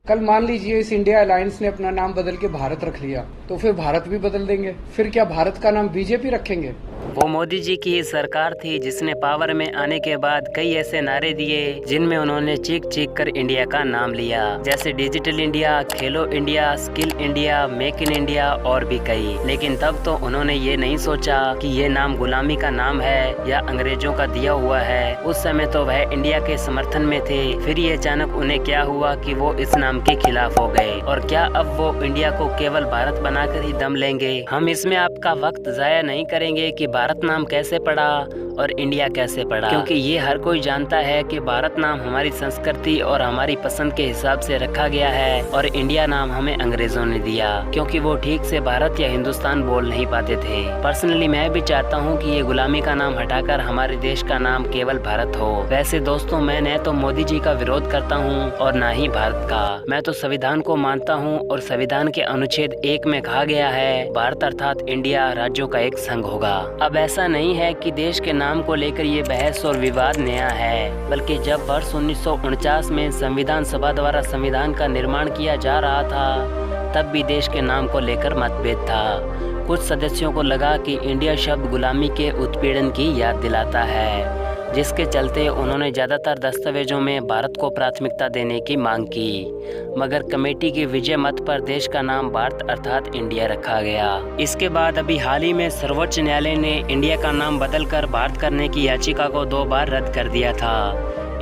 कल मान लीजिए इस इंडिया अलायंस ने अपना नाम बदल के भारत रख लिया, तो फिर भारत भी बदल देंगे। फिर क्या भारत का नाम बीजेपी रखेंगे? वो मोदी जी की ही सरकार थी जिसने पावर में आने के बाद कई ऐसे नारे दिए जिनमें उन्होंने चीख चीख कर इंडिया का नाम लिया, जैसे digital India, Khelo India, skill India, make in India और भी कई। लेकिन तब तो उन्होंने ये नहीं सोचा कि ये नाम गुलामी का नाम है या अंग्रेजों का दिया हुआ है। उस समय तो वह इंडिया के समर्थन में थे। फिर ये अचानक उन्हें क्या हुआ कि वो इस नाम के खिलाफ हो गए। और क्या अब वो इंडिया को केवल भारत बनाकर ही दम लेंगे? हम इसमें आपका वक्त जाया नहीं करेंगे कि भारत नाम कैसे पड़ा और इंडिया कैसे पड़ा, क्योंकि ये हर कोई जानता है कि भारत नाम हमारी संस्कृति और हमारी पसंद के हिसाब से रखा गया है और इंडिया नाम हमें अंग्रेजों ने दिया, क्योंकि वो ठीक से भारत या हिंदुस्तान बोल नहीं पाते थे। पर्सनली मैं भी चाहता हूँ कि ये गुलामी का नाम हटाकर हमारे देश का नाम केवल भारत हो। वैसे दोस्तों, मैं न तो मोदी जी का विरोध करता हूँ और न ही भारत का। मैं तो संविधान को मानता हूँ और संविधान के अनुच्छेद 1 में कहा गया है भारत अर्थात इंडिया राज्यों का एक संघ होगा। अब ऐसा नहीं है कि देश के नाम को लेकर ये बहस और विवाद नया है, बल्कि जब वर्ष 1949 में संविधान सभा द्वारा संविधान का निर्माण किया जा रहा था, तब भी देश के नाम को लेकर मतभेद था। कुछ सदस्यों को लगा कि इंडिया शब्द गुलामी के उत्पीड़न की याद दिलाता है, जिसके चलते उन्होंने ज़्यादातर दस्तावेजों में भारत को प्राथमिकता देने की मांग की, मगर कमेटी के विजय मत पर देश का नाम भारत अर्थात इंडिया रखा गया। इसके बाद अभी हाल ही में सर्वोच्च न्यायालय ने इंडिया का नाम बदलकर भारत करने की याचिका को 2 बार रद्द कर दिया था,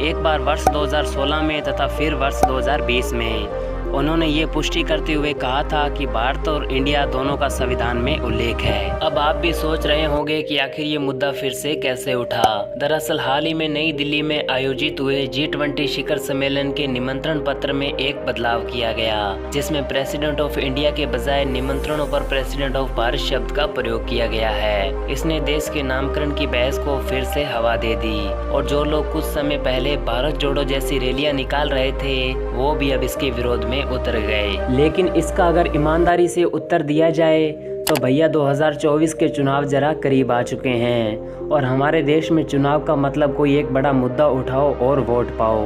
एक बार वर्ष 2016 में तथा फिर वर्ष 2020 में। उन्होंने ये पुष्टि करते हुए कहा था कि भारत और इंडिया दोनों का संविधान में उल्लेख है। अब आप भी सोच रहे होंगे कि आखिर ये मुद्दा फिर से कैसे उठा। दरअसल हाल ही में नई दिल्ली में आयोजित हुए G20 शिखर सम्मेलन के निमंत्रण पत्र में एक बदलाव किया गया, जिसमें प्रेसिडेंट ऑफ इंडिया के बजाय निमंत्रणों पर प्रेसिडेंट ऑफ भारत शब्द का प्रयोग किया गया है। इसने देश के नामकरण की बहस को फिर से हवा दे दी और जो लोग कुछ समय पहले भारत जोड़ो जैसी रैलियां निकाल रहे थे, वो भी अब इसके विरोध में उतर गए। लेकिन इसका अगर ईमानदारी से उत्तर दिया जाए तो भैया 2024 के चुनाव जरा करीब आ चुके हैं और हमारे देश में चुनाव का मतलब कोई एक बड़ा मुद्दा उठाओ और वोट पाओ,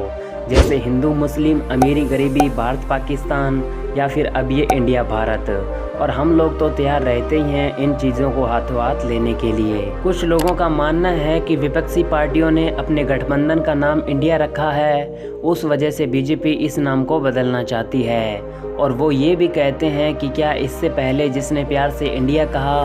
जैसे हिंदू मुस्लिम, अमीरी गरीबी, भारत पाकिस्तान या फिर अब ये इंडिया भारत। और हम लोग तो तैयार रहते ही हैं इन चीज़ों को हाथों हाथ लेने के लिए। कुछ लोगों का मानना है कि विपक्षी पार्टियों ने अपने गठबंधन का नाम इंडिया रखा है, उस वजह से बीजेपी इस नाम को बदलना चाहती है। और वो ये भी कहते हैं कि क्या इससे पहले जिसने प्यार से इंडिया कहा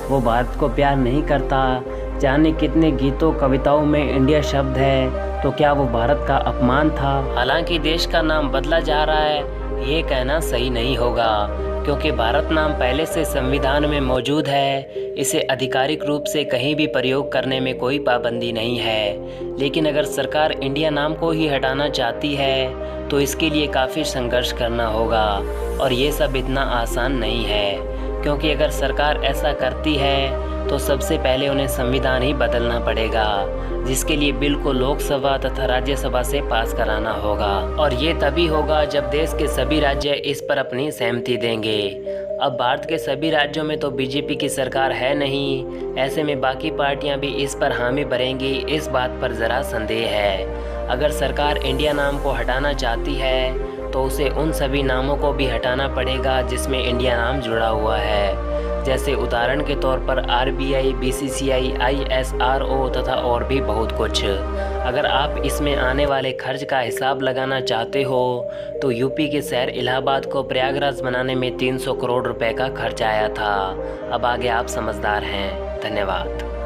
वो भारत को प्यार नहीं करता? जाने कितने गीतों कविताओं में इंडिया शब्द है, तो क्या वो भारत का अपमान था? हालांकि देश का नाम बदला जा रहा है, ये कहना सही नहीं होगा, क्योंकि भारत नाम पहले से संविधान में मौजूद है। इसे आधिकारिक रूप से कहीं भी प्रयोग करने में कोई पाबंदी नहीं है। लेकिन अगर सरकार इंडिया नाम को ही हटाना चाहती है तो इसके लिए काफ़ी संघर्ष करना होगा और ये सब इतना आसान नहीं है, क्योंकि अगर सरकार ऐसा करती है तो सबसे पहले उन्हें संविधान ही बदलना पड़ेगा, जिसके लिए बिल को लोकसभा तथा राज्यसभा से पास कराना होगा। और ये तभी होगा जब देश के सभी राज्य इस पर अपनी सहमति देंगे। अब भारत के सभी राज्यों में तो बीजेपी की सरकार है नहीं, ऐसे में बाकी पार्टियां भी इस पर हामी भरेंगी, इस बात पर ज़रा संदेह है। अगर सरकार इंडिया नाम को हटाना चाहती है तो उसे उन सभी नामों को भी हटाना पड़ेगा जिसमें इंडिया नाम जुड़ा हुआ है, जैसे उदाहरण के तौर पर RBI, BCCI, ISRO तथा और भी बहुत कुछ। अगर आप इसमें आने वाले खर्च का हिसाब लगाना चाहते हो तो यूपी के शहर इलाहाबाद को प्रयागराज बनाने में 300 करोड़ रुपए का खर्च आया था। अब आगे आप समझदार हैं। धन्यवाद।